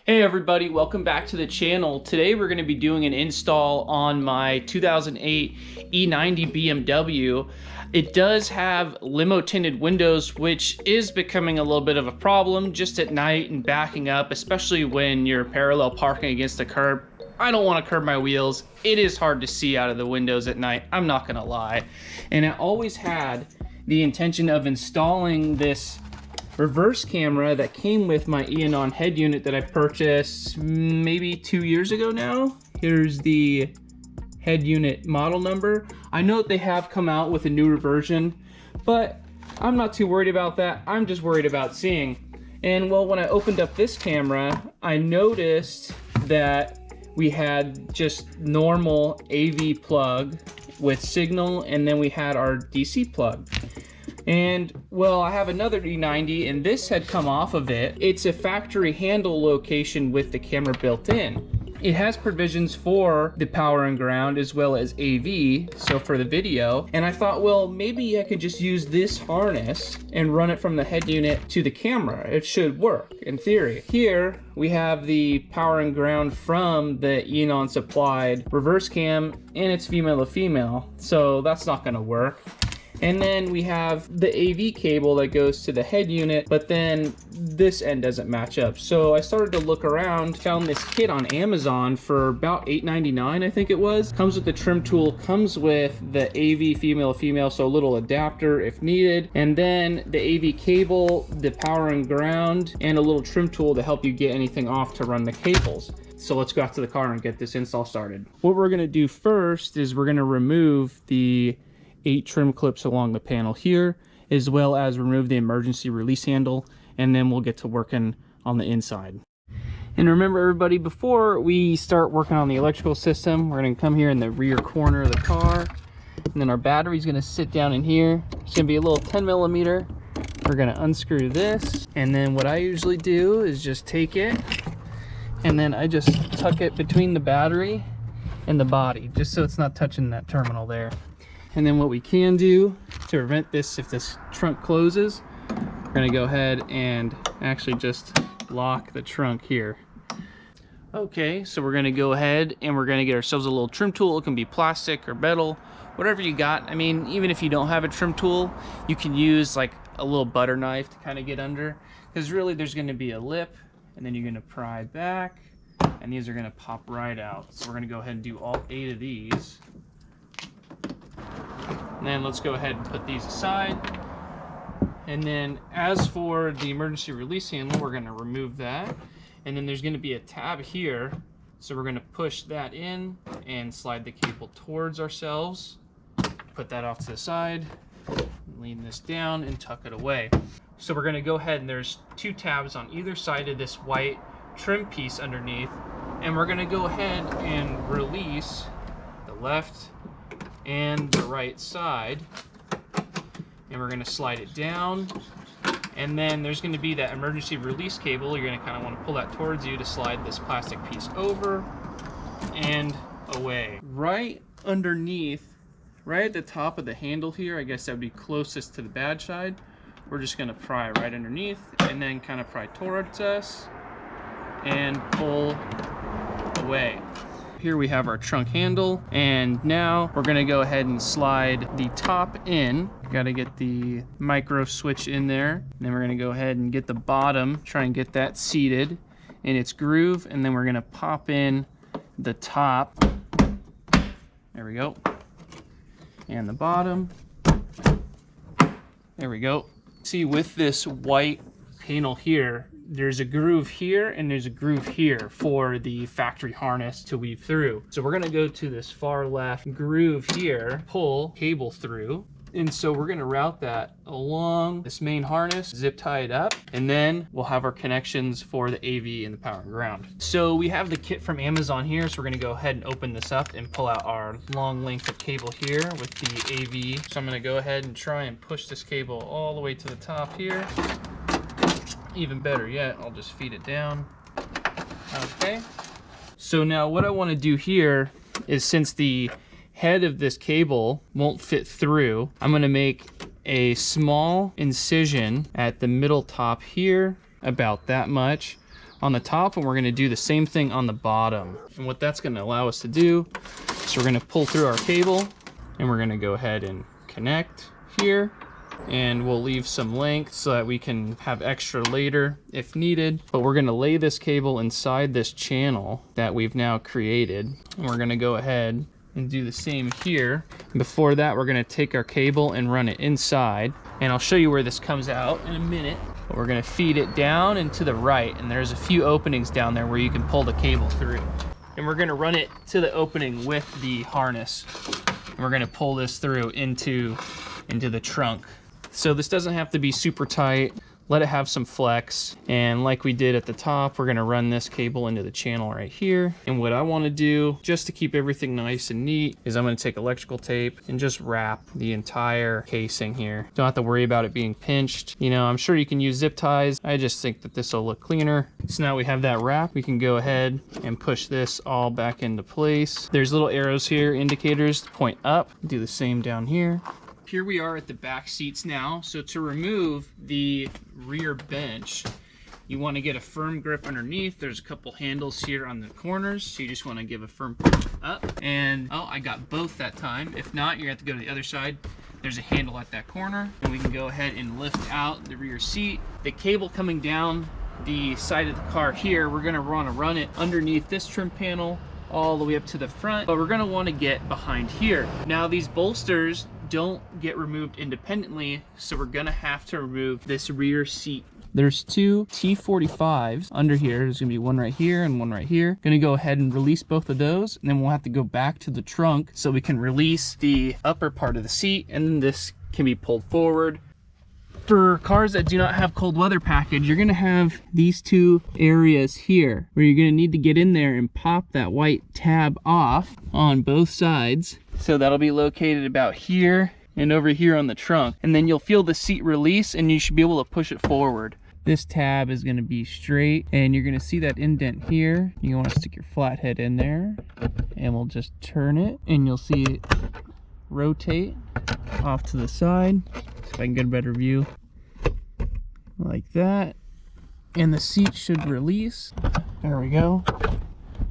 Hey everybody, welcome back to the channel. Today we're going to be doing an install on my 2008 E90 BMW. It does have limo tinted windows, which is becoming a little bit of a problem just at night and backing up, especially when you're parallel parking against the curb. I don't want to curb my wheels. It is hard to see out of the windows at night, I'm not going to lie. And I always had the intention of installing this reverse camera that came with my Eonon head unit that I purchased maybe 2 years ago now. Here's the head unit model number. I know that they have come out with a newer version, but I'm not too worried about that. I'm just worried about seeing. And well, when I opened up this camera, I noticed that we had just normal AV plug with signal, and then we had our DC plug. And well, I have another E90 and this had come off of it. It's a factory handle location with the camera built in. It has provisions for the power and ground as well as AV, so for the video. And I thought, well, maybe I could just use this harness and run it from the head unit to the camera. It should work in theory. Here we have the power and ground from the Eonon supplied reverse cam, and it's female to female, so that's not gonna work. And then we have the AV cable that goes to the head unit, but then this end doesn't match up. So I started to look around, found this kit on Amazon for about $8.99, I think it was. Comes with the trim tool, comes with the AV female to female, so a little adapter if needed. And then the AV cable, the power and ground, and a little trim tool to help you get anything off to run the cables. So let's go out to the car and get this install started. What we're gonna do first is we're gonna remove the 8 trim clips along the panel here, as well as remove the emergency release handle, and then we'll get to working on the inside. And remember everybody, before we start working on the electrical system, we're going to come here in the rear corner of the car, and then our battery's going to sit down in here. It's going to be a little 10mm. We're going to unscrew this, and then what I usually do is just take it and then I just tuck it between the battery and the body, just so it's not touching that terminal there. And then what we can do to prevent this, if this trunk closes, we're gonna go ahead and actually just lock the trunk here. Okay, so we're gonna go ahead and we're gonna get ourselves a little trim tool. It can be plastic or metal, whatever you got. I mean, even if you don't have a trim tool, you can use like a little butter knife to kind of get under, because really there's gonna be a lip, and then you're gonna pry back, and these are gonna pop right out. So we're gonna go ahead and do all 8 of these. And then let's go ahead and put these aside. And then as for the emergency release handle, we're going to remove that. And then there's going to be a tab here. So we're going to push that in and slide the cable towards ourselves. Put that off to the side. Lean this down and tuck it away. So we're going to go ahead, and there's 2 tabs on either side of this white trim piece underneath. And we're going to go ahead and release the left and the right side, and we're going to slide it down, and then there's going to be that emergency release cable. You're going to kind of want to pull that towards you to slide this plastic piece over and away. Right underneath, right at the top of the handle here, I guess that would be closest to the badge side, we're just going to pry right underneath and then kind of pry towards us and pull away. Here we have our trunk handle, and now we're gonna go ahead and slide the top in. Gotta get the micro switch in there. And then we're gonna go ahead and get the bottom, try and get that seated in its groove, and then we're gonna pop in the top. There we go. And the bottom. There we go. See, with this white panel here, there's a groove here and there's a groove here for the factory harness to weave through. So we're gonna go to this far left groove here, pull cable through. And so we're gonna route that along this main harness, zip tie it up, and then we'll have our connections for the AV and the power and ground. So we have the kit from Amazon here, so we're gonna go ahead and open this up and pull out our long length of cable here with the AV. So I'm gonna go ahead and try and push this cable all the way to the top here. Even better yet, I'll just feed it down. Okay. So now what I want to do here is, since the head of this cable won't fit through, I'm going to make a small incision at the middle top here, about that much, on the top, and we're gonna do the same thing on the bottom. And what that's gonna allow us to do is we're gonna pull through our cable, and we're gonna go ahead and connect here, and we'll leave some length so that we can have extra later if needed. But we're gonna lay this cable inside this channel that we've now created, and we're gonna go ahead and do the same here. Before that, we're gonna take our cable and run it inside, and I'll show you where this comes out in a minute. But we're gonna feed it down and to the right, and there's a few openings down there where you can pull the cable through. And we're gonna run it to the opening with the harness. And we're gonna pull this through into the trunk. So this doesn't have to be super tight. Let it have some flex. And like we did at the top, we're gonna run this cable into the channel right here. And what I wanna do, just to keep everything nice and neat, is I'm gonna take electrical tape and just wrap the entire casing here. Don't have to worry about it being pinched. You know, I'm sure you can use zip ties. I just think that this will look cleaner. So now we have that wrap, we can go ahead and push this all back into place. There's little arrows here, indicators to point up. Do the same down here. Here we are at the back seats now. So to remove the rear bench, you want to get a firm grip underneath. There's a couple handles here on the corners, so you just want to give a firm push up. And oh, I got both that time. If not, you have to go to the other side. There's a handle at that corner, and we can go ahead and lift out the rear seat. The cable coming down the side of the car here, we're going to want to run it underneath this trim panel all the way up to the front, but we're going to want to get behind here. Now these bolsters don't get removed independently, so we're gonna have to remove this rear seat. There's two T45s under here. There's gonna be one right here and one right here. Gonna go ahead and release both of those, and then we'll have to go back to the trunk so we can release the upper part of the seat, and then this can be pulled forward. For cars that do not have cold weather package, you're gonna have these two areas here where you're gonna need to get in there and pop that white tab off on both sides. So that'll be located about here and over here on the trunk. And then you'll feel the seat release, and you should be able to push it forward. This tab is gonna be straight, and you're gonna see that indent here. You wanna stick your flathead in there, and we'll just turn it, and you'll see it rotate off to the side. See if I can get a better view. Like that. And the seat should release. There we go.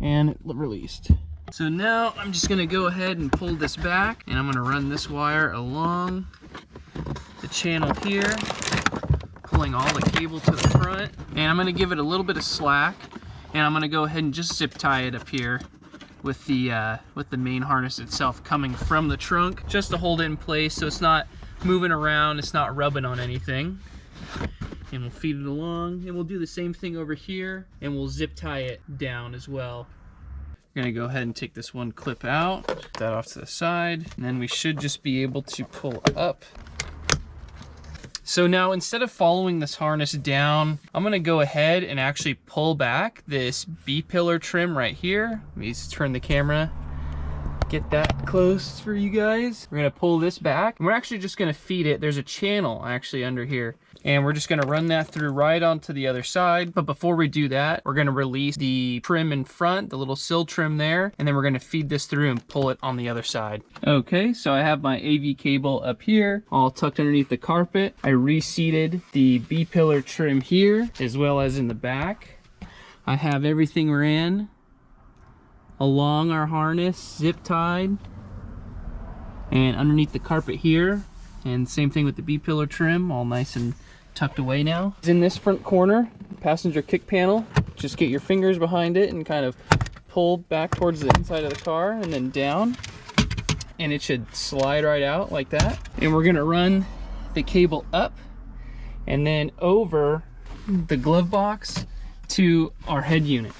And it released. So now I'm just gonna go ahead and pull this back, and I'm gonna run this wire along the channel here, pulling all the cable to the front. And I'm gonna give it a little bit of slack, and I'm gonna go ahead and just zip tie it up here with the main harness itself coming from the trunk, just to hold it in place so it's not moving around, it's not rubbing on anything. And we'll feed it along, and we'll do the same thing over here, and we'll zip tie it down as well. We're gonna go ahead and take this one clip out, put that off to the side, and then we should just be able to pull up. So now, instead of following this harness down, I'm gonna go ahead and actually pull back this B-pillar trim right here. Let me just turn the camera, get that close for you guys. We're gonna pull this back, and we're actually just gonna feed it. There's a channel actually under here, and we're just gonna run that through right onto the other side. But before we do that, we're gonna release the trim in front, the little sill trim there, and then we're gonna feed this through and pull it on the other side. Okay, so I have my AV cable up here, all tucked underneath the carpet. I reseated the B-pillar trim here, as well as in the back. I have everything ran along our harness, zip tied, and underneath the carpet here. And same thing with the B-pillar trim, all nice and tucked away now. In this front corner, passenger kick panel, just get your fingers behind it and kind of pull back towards the inside of the car and then down. And it should slide right out like that. And we're gonna run the cable up and then over the glove box to our head unit.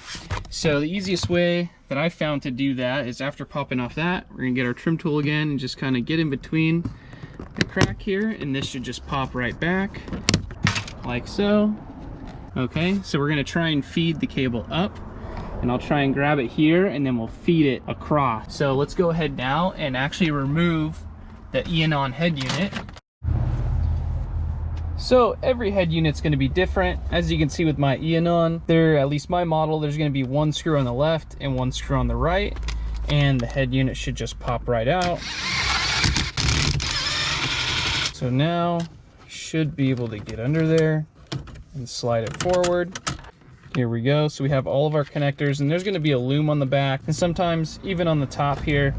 So the easiest way that I found to do that is, after popping off that, we're gonna get our trim tool again and just kind of get in between the crack here, and this should just pop right back like so. Okay, so we're gonna try and feed the cable up, and I'll try and grab it here, and then we'll feed it across. So let's go ahead now and actually remove the Eonon head unit. So every head unit's going to be different. As you can see with my Eonon, at least my model, there's going to be one screw on the left and one screw on the right, and the head unit should just pop right out. So now should be able to get under there and slide it forward. Here we go. So we have all of our connectors, and there's going to be a loom on the back, and sometimes even on the top here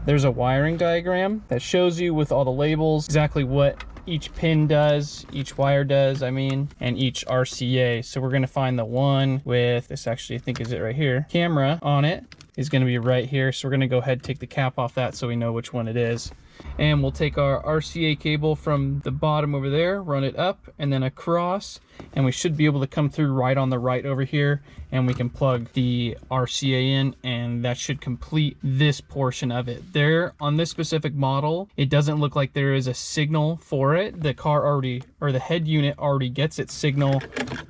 there's a wiring diagram that shows you with all the labels exactly what each pin does, each wire does, I mean, and each RCA. So we're going to find the one with this, actually I think is it right here, camera on it is going to be right here. So we're going to go ahead and take the cap off that so we know which one it is. And we'll take our RCA cable from the bottom over there, run it up and then across, and we should be able to come through right on the right over here, and we can plug the RCA in, and that should complete this portion of it. There, on this specific model, it doesn't look like there is a signal for it. The car already, or the head unit already gets its signal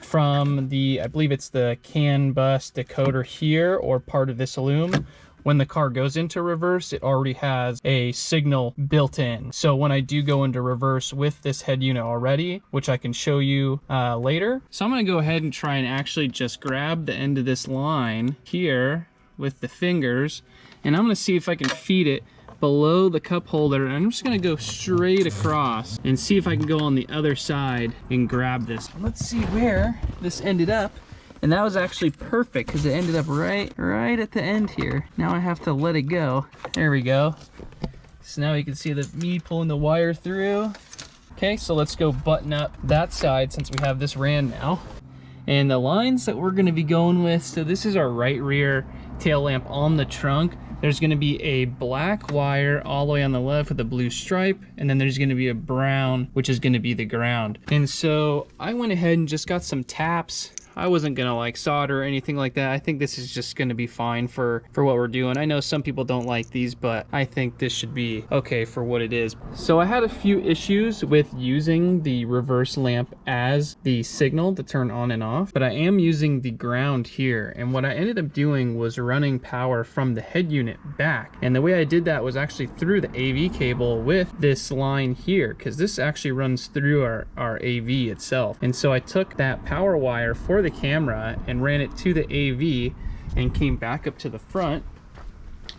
from the, I believe it's the CAN bus decoder here, or part of this loom. When the car goes into reverse, it already has a signal built in. So when I do go into reverse with this head unit already, which I can show you later. So I'm gonna go ahead and try and actually just grab the end of this line here with the fingers, and I'm gonna see if I can feed it below the cup holder, and I'm just gonna go straight across and see if I can go on the other side and grab this. Let's see where this ended up. And that was actually perfect because it ended up right at the end here. Now I have to let it go. There we go. So now you can see me pulling the wire through. Okay, so let's go button up that side since we have this ran now. And the lines that we're gonna be going with, so this is our right rear tail lamp on the trunk. There's gonna be a black wire all the way on the left with a blue stripe, and then there's gonna be a brown, which is gonna be the ground. And so I went ahead and just got some taps. I wasn't gonna like solder or anything like that. I think this is just gonna be fine for what we're doing. I know some people don't like these, but I think this should be okay for what it is. So I had a few issues with using the reverse lamp as the signal to turn on and off, but I am using the ground here. And what I ended up doing was running power from the head unit back. And the way I did that was actually through the AV cable with this line here, because this actually runs through our AV itself. And so I took that power wire for the camera and ran it to the AV and came back up to the front.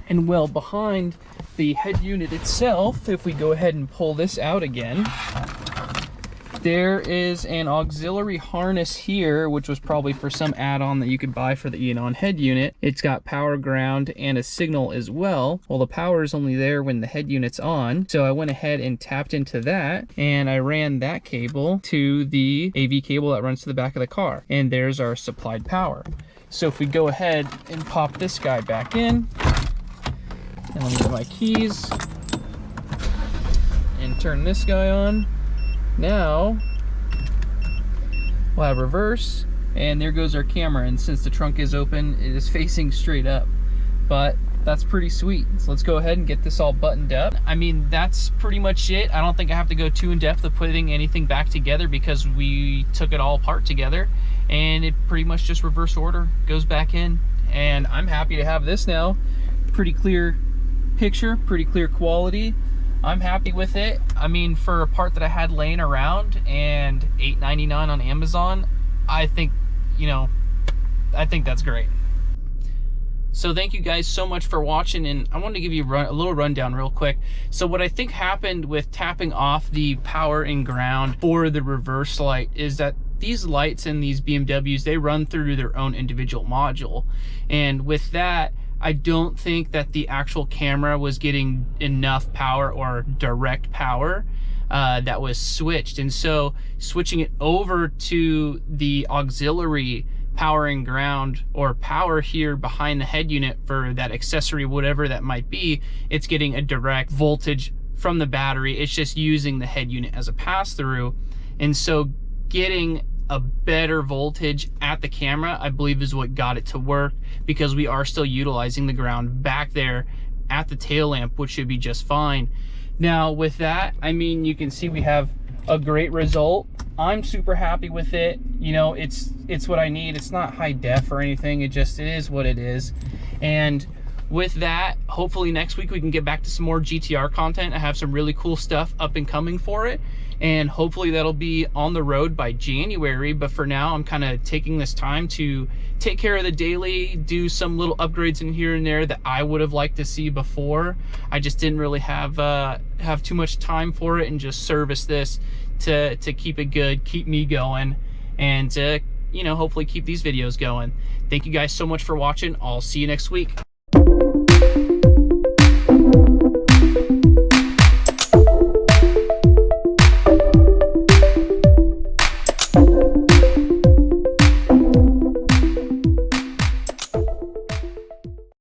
And well, behind the head unit itself, if we go ahead and pull this out again, there is an auxiliary harness here, which was probably for some add-on that you could buy for the Eonon head unit. It's got power, ground, and a signal as well. Well, the power is only there when the head unit's on. So I went ahead and tapped into that, and I ran that cable to the AV cable that runs to the back of the car. And there's our supplied power. So if we go ahead and pop this guy back in, and let me get my keys, and turn this guy on. Now we'll have reverse, and there goes our camera, and since the trunk is open, it is facing straight up. But that's pretty sweet. So let's go ahead and get this all buttoned up. I mean, that's pretty much it. I don't think I have to go too in depth of putting anything back together because we took it all apart together, and it pretty much just reverse order goes back in. And I'm happy to have this now. Pretty clear picture, pretty clear quality. I'm happy with it. I mean, for a part that I had laying around and $8.99 on Amazon, I think, you know, I think that's great. So thank you guys so much for watching, and I wanted to give you a little rundown real quick. So what I think happened with tapping off the power and ground for the reverse light is that these lights in these BMWs, they run through their own individual module. And with that, I don't think that the actual camera was getting enough power or direct power that was switched. And so switching it over to the auxiliary power and ground, or power here behind the head unit for that accessory, whatever that might be, it's getting a direct voltage from the battery. It's just using the head unit as a pass-through. And so getting a better voltage at the camera, I believe, is what got it to work, because we are still utilizing the ground back there at the tail lamp, which should be just fine. Now with that, I mean, you can see we have a great result. I'm super happy with it. You know, it's what I need. It's not high def or anything. It is what it is. And with that, hopefully next week we can get back to some more GTR content. I have some really cool stuff up and coming for it, and hopefully that'll be on the road by January. But for now, I'm kind of taking this time to take care of the daily, do some little upgrades in here and there that I would have liked to see before. I just didn't really have too much time for it, and just service this to keep it good, keep me going, and to you know, hopefully keep these videos going. Thank you guys so much for watching. I'll see you next week.